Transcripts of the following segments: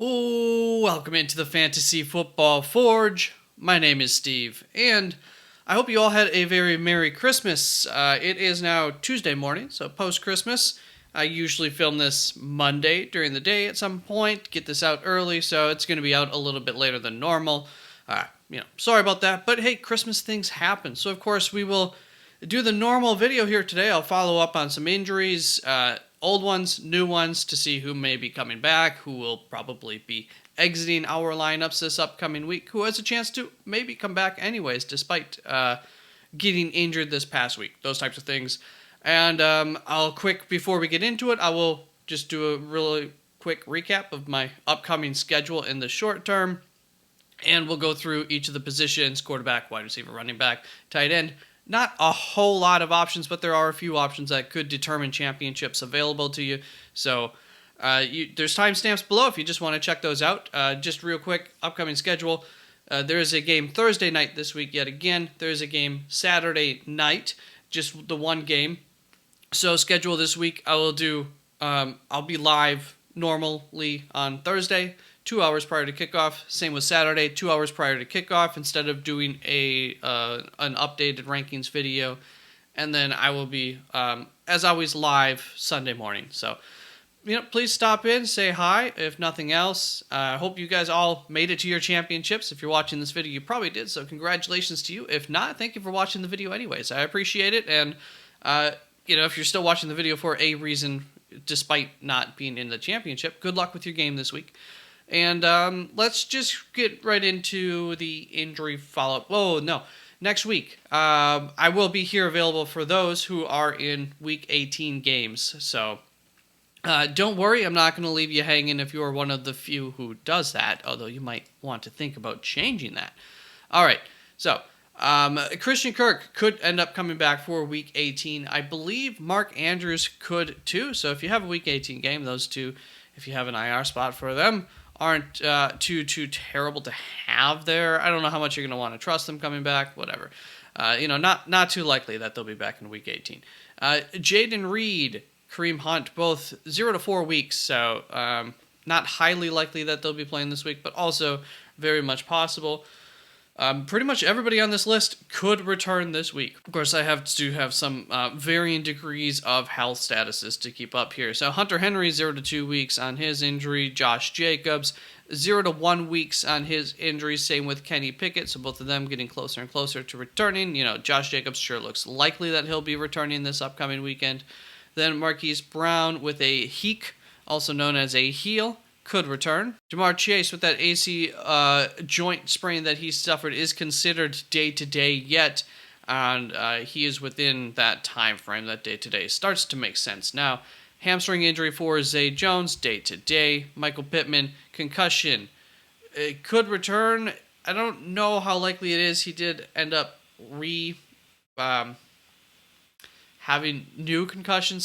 Ooh, welcome into the Fantasy Football Forge. My name is Steve, and I hope you all had a very Merry Christmas. It is now Tuesday morning, so post-Christmas. I usually film this Monday during the day at some point, get this out early, so it's going to be out a little bit later than normal. Sorry about that, but hey, Christmas things happen. So, of course, we will do the normal video here today. I'll follow up on some injuries, old ones, new ones, to see who may be coming back, who will probably be exiting our lineups this upcoming week, who has a chance to maybe come back anyways, despite getting injured this past week, those types of things. And before we get into it, I will just do a really quick recap of my upcoming schedule in the short term, and we'll go through each of the positions: quarterback, wide receiver, running back, tight end. Not a whole lot of options, but there are a few options that could determine championships available to you. So there's timestamps below if you just want to check those out. Just real quick, upcoming schedule. There is a game Thursday night this week yet again. There is a game Saturday night, just the one game. So schedule this week, I'll be live normally on Thursday, 2 hours prior to kickoff. Same with Saturday, 2 hours prior to kickoff, instead of doing an updated rankings video. And then I will be, as always, live Sunday morning. So, please stop in, say hi, if nothing else. I hope you guys all made it to your championships. If you're watching this video, you probably did, so congratulations to you. If not, thank you for watching the video anyways. I appreciate it, and, if you're still watching the video for a reason, despite not being in the championship, good luck with your game this week. And let's just get right into the injury follow-up. Oh, no. Next week, I will be here available for those who are in Week 18 games. So don't worry, I'm not going to leave you hanging if you are one of the few who does that, although you might want to think about changing that. All right, so Christian Kirk could end up coming back for Week 18. I believe Mark Andrews could too. So if you have a Week 18 game, those two, if you have an IR spot for them, aren't too terrible to have there. I don't know how much you're going to want to trust them coming back, whatever. Not too likely that they'll be back in Week 18. Jaden Reed, Kareem Hunt, both 0 to 4 weeks, so not highly likely that they'll be playing this week, but also very much possible. Pretty much everybody on this list could return this week. Of course, I have to have some varying degrees of health statuses to keep up here. So Hunter Henry, 0 to 2 weeks on his injury. Josh Jacobs, 0 to 1 weeks on his injury. Same with Kenny Pickett. So both of them getting closer and closer to returning. Josh Jacobs sure looks likely that he'll be returning this upcoming weekend. Then Marquise Brown with a HEEK, also known as a heel, could return. Jamar Chase with that AC joint sprain that he suffered is considered day-to-day yet, and he is within that time frame. That day-to-day starts to make sense now. Hamstring injury for Zay Jones, day-to-day. Michael Pittman, concussion, could return. I don't know how likely it is. He did end up having new concussion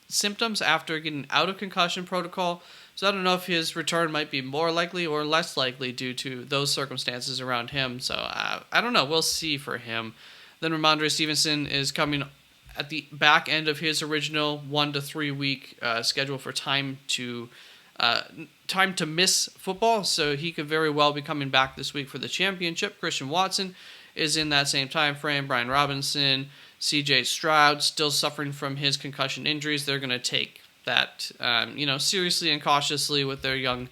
symptoms after getting out of concussion protocol. So I don't know if his return might be more likely or less likely due to those circumstances around him. So I don't know. We'll see for him. Then Ramondre Stevenson is coming at the back end of his original 1 to 3 week schedule for time to miss football. So he could very well be coming back this week for the championship. Christian Watson is in that same time frame. Brian Robinson, C.J. Stroud still suffering from his concussion injuries. They're going to take that seriously and cautiously with their young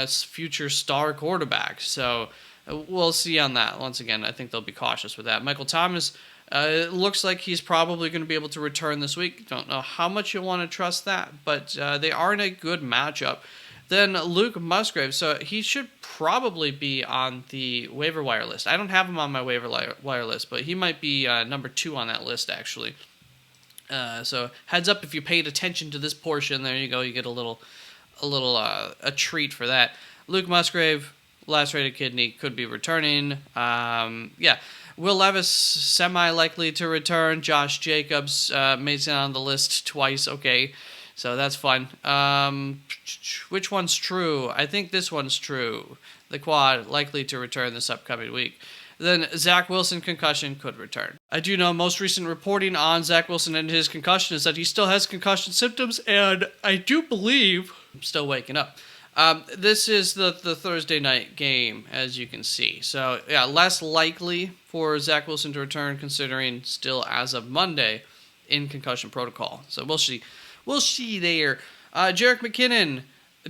future star quarterback. So we'll see on that. Once again, I think they'll be cautious with that. Michael Thomas, it looks like he's probably going to be able to return this week. Don't know how much you'll want to trust that, but they are in a good matchup. Then Luke Musgrave, so he should probably be on the waiver wire list. I don't have him on my waiver wire list, but he might be number 2 on that list, actually. So heads up if you paid attention to this portion. There you go. You get a treat for that. Luke Musgrave, lacerated kidney, could be returning. Will Levis, semi-likely to return. Josh Jacobs made it on the list twice. Okay, so that's fun. Which one's true? I think this one's true. The quad, likely to return this upcoming week. Then Zach Wilson, concussion, could return. I do know most recent reporting on Zach Wilson and his concussion is that he still has concussion symptoms, and I do believe, I'm still waking up, This is the Thursday night game, as you can see. So, yeah, less likely for Zach Wilson to return, considering still as of Monday in concussion protocol. So we'll see. We'll see there. Jerick McKinnon,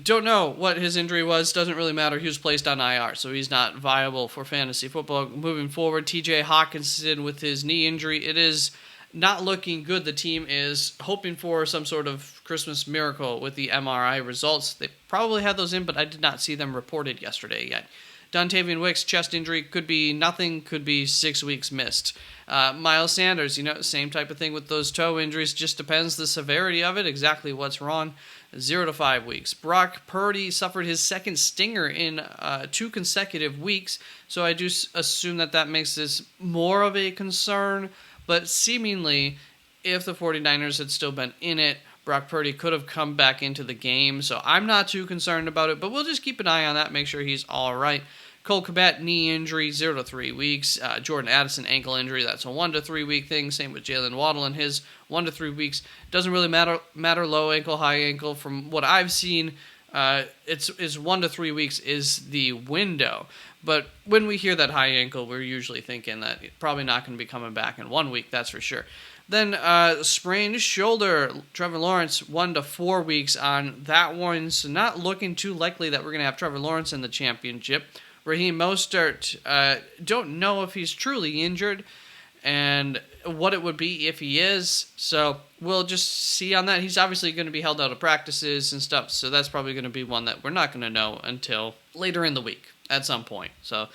don't know what his injury was. Doesn't really matter. He was placed on IR, so he's not viable for fantasy football moving forward. TJ Hawkinson with his knee injury. It is not looking good. The team is hoping for some sort of Christmas miracle with the MRI results. They probably had those in, but I did not see them reported yesterday yet. Dontavian Wicks, chest injury, could be nothing, could be 6 weeks missed. Miles Sanders, same type of thing with those toe injuries. Just depends the severity of it, exactly what's wrong. 0 to 5 weeks. Brock Purdy suffered his second stinger in 2 consecutive weeks, so I do assume that makes this more of a concern. But seemingly, if the 49ers had still been in it, Brock Purdy could have come back into the game. So I'm not too concerned about it, but we'll just keep an eye on that, make sure he's all right. Cole Kmet, knee injury, 0 to 3 weeks. Jordan Addison, ankle injury, that's a 1 to 3 week thing. Same with Jalen Waddle and his 1 to 3 weeks. Doesn't really matter low ankle, high ankle. From what I've seen, it's 1 to 3 weeks is the window. But when we hear that high ankle, we're usually thinking that it's probably not going to be coming back in 1 week, that's for sure. Then sprained shoulder, Trevor Lawrence, 1 to 4 weeks on that one. So not looking too likely that we're going to have Trevor Lawrence in the championship. Raheem Mostert, don't know if he's truly injured and what it would be if he is. So we'll just see on that. He's obviously going to be held out of practices and stuff. So that's probably going to be one that we're not going to know until later in the week at some point. So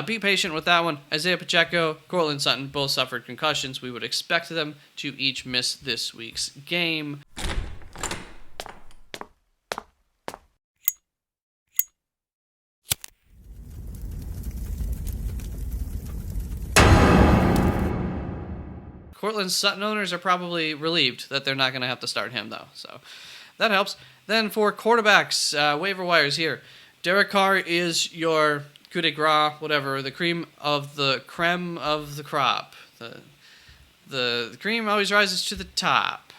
be patient with that one. Isaiah Pacheco, Cortland Sutton both suffered concussions. We would expect them to each miss this week's game. Cortland Sutton owners are probably relieved that they're not going to have to start him, though. So that helps. Then for quarterbacks, waiver wires here. Derek Carr is your coup de grace, whatever, the creme of the crop. The cream always rises to the top.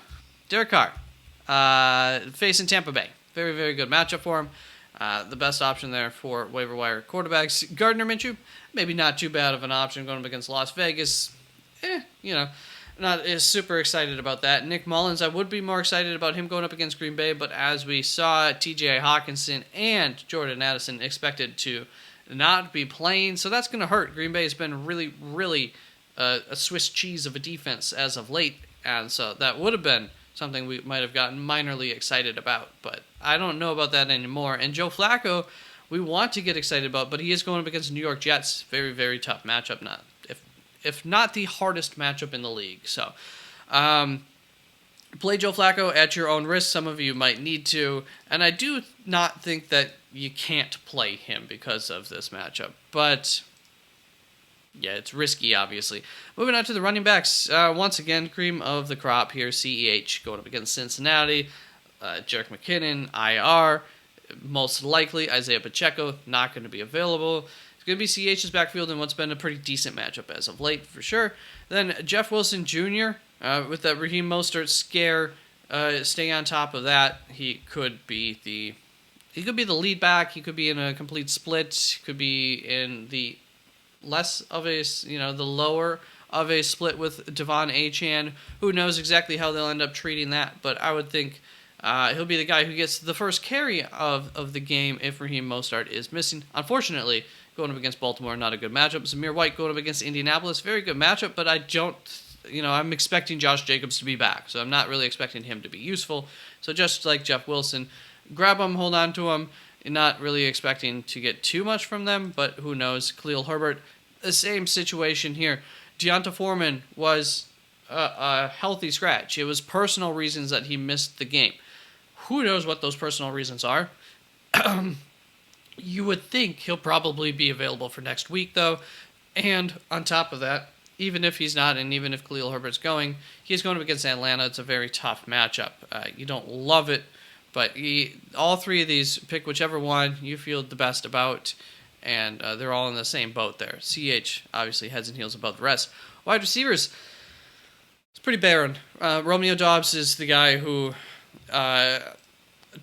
Derek Carr, facing Tampa Bay. Very, very good matchup for him. The best option there for waiver wire quarterbacks. Gardner Minshew, maybe not too bad of an option going up against Las Vegas. Not as super excited about that. Nick Mullins, I would be more excited about him going up against Green Bay, but as we saw, TJ Hawkinson and Jordan Addison expected to not be playing, so that's going to hurt. Green Bay has been really, really a Swiss cheese of a defense as of late, and so that would have been something we might have gotten minorly excited about, but I don't know about that anymore. And Joe Flacco, we want to get excited about, but he is going up against the New York Jets. Very, very tough matchup, if not the hardest matchup in the league. So, play Joe Flacco at your own risk. Some of you might need to, and I do not think that you can't play him because of this matchup. But, yeah, it's risky, obviously. Moving on to the running backs. Once again, cream of the crop here. CEH going up against Cincinnati. Jerick McKinnon, IR. Most likely, Isaiah Pacheco, not going to be available. Going to be CH's backfield in what's been a pretty decent matchup as of late, for sure. Then Jeff Wilson Jr., with that Raheem Mostert scare, staying on top of that, he could be the lead back. He could be in a complete split. He could be in the the lower of a split with Devon Achane. Who knows exactly how they'll end up treating that, but I would think he'll be the guy who gets the first carry of the game if Raheem Mostert is missing. Unfortunately, going up against Baltimore, not a good matchup. Zamir White going up against Indianapolis, very good matchup, but I don't, I'm expecting Josh Jacobs to be back, so I'm not really expecting him to be useful. So just like Jeff Wilson, grab him, hold on to him, and not really expecting to get too much from them, but who knows. Khalil Herbert, the same situation here. Deonta Foreman was a healthy scratch. It was personal reasons that he missed the game. Who knows what those personal reasons are? You would think he'll probably be available for next week, though. And on top of that, even if he's not, and even if Khalil Herbert's going, he's going up against Atlanta. It's a very tough matchup. You don't love it, but all three of these, pick whichever one you feel the best about, and they're all in the same boat there. CH, obviously, heads and heels above the rest. Wide receivers, it's pretty barren. Romeo Doubs is the guy who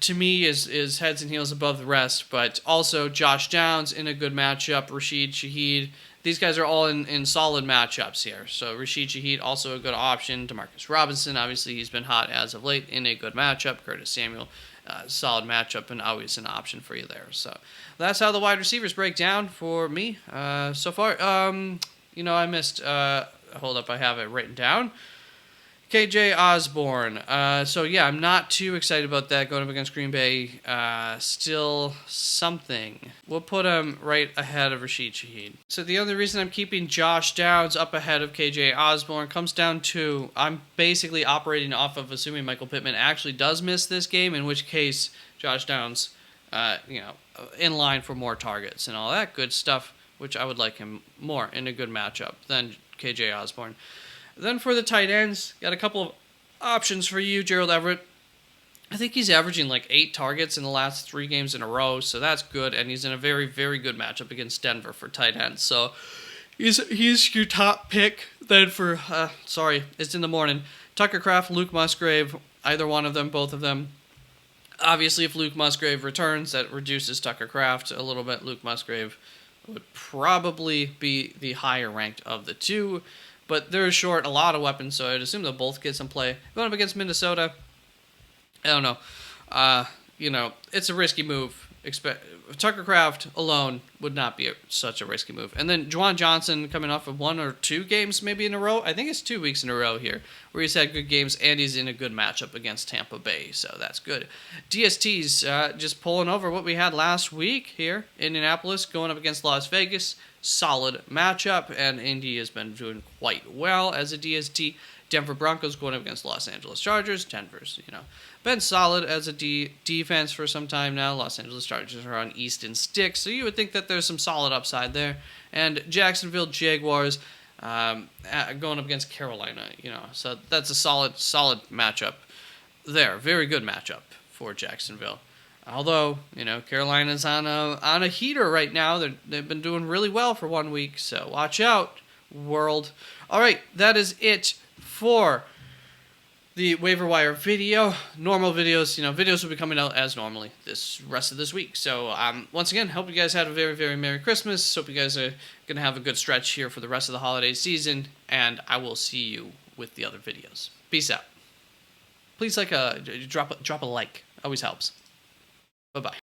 to me, is heads and heels above the rest. But also Josh Downs in a good matchup. Rashid Shaheed. These guys are all in solid matchups here. So Rashid Shaheed also a good option. Demarcus Robinson, obviously he's been hot as of late in a good matchup. Curtis Samuel, solid matchup and always an option for you there. So that's how the wide receivers break down for me so far. I missed. Hold up, I have it written down. KJ Osborne. I'm not too excited about that going up against Green Bay. Still something. We'll put him right ahead of Rashid Shaheed. So the only reason I'm keeping Josh Downs up ahead of KJ Osborne comes down to I'm basically operating off of assuming Michael Pittman actually does miss this game, in which case Josh Downs, in line for more targets and all that good stuff, which I would like him more in a good matchup than KJ Osborne. Then for the tight ends, got a couple of options for you. Gerald Everett, I think he's averaging like 8 targets in the last 3 games in a row, so that's good, and he's in a very, very good matchup against Denver for tight ends. So he's your top pick. Then for, it's in the morning. Tucker Kraft, Luke Musgrave, either one of them, both of them. Obviously, if Luke Musgrave returns, that reduces Tucker Kraft a little bit. Luke Musgrave would probably be the higher ranked of the two. But they're short a lot of weapons, so I'd assume they'll both get some play. Going up against Minnesota, I don't know. It's a risky move. Tucker Kraft alone would not be such a risky move. And then Juwan Johnson coming off of 1 or 2 games maybe in a row. I think it's 2 weeks in a row here where he's had good games and he's in a good matchup against Tampa Bay. So that's good. DST's just pulling over what we had last week here. Indianapolis going up against Las Vegas. Solid matchup, and Indy has been doing quite well as a DST. Denver Broncos going up against Los Angeles Chargers. Denver's, been solid as a defense for some time now. Los Angeles Chargers are on Easton sticks, so you would think that there's some solid upside there. And Jacksonville Jaguars going up against Carolina, so that's a solid matchup there. Very good matchup for Jacksonville. Although, Carolina's on a heater right now. They've been doing really well for 1 week, so watch out, world. All right, that is it for the waiver wire video. Normal videos, videos will be coming out as normally this rest of this week. So, once again, hope you guys had a very, very Merry Christmas. Hope you guys are going to have a good stretch here for the rest of the holiday season, and I will see you with the other videos. Peace out. Please drop a like. Always helps. Bye-bye.